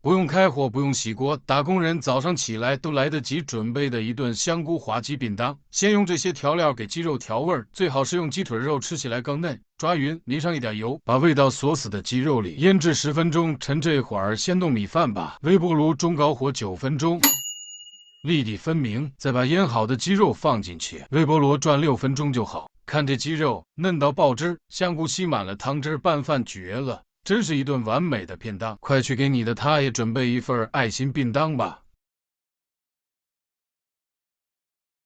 不用开火，不用洗锅，打工人早上起来都来得及准备的一顿香菇滑鸡便当。先用这些调料给鸡肉调味儿，最好是用鸡腿肉，吃起来更嫩。抓匀，淋上一点油，把味道锁死的鸡肉里腌制10分钟。趁这会儿先弄米饭吧，微波炉中高火9分钟。粒粒分明，再把腌好的鸡肉放进去，微波炉转6分钟就好。看这鸡肉嫩到爆汁，香菇吸满了汤汁，拌饭绝了，真是一顿完美的便当。快去给你的他也准备一份爱心便当吧。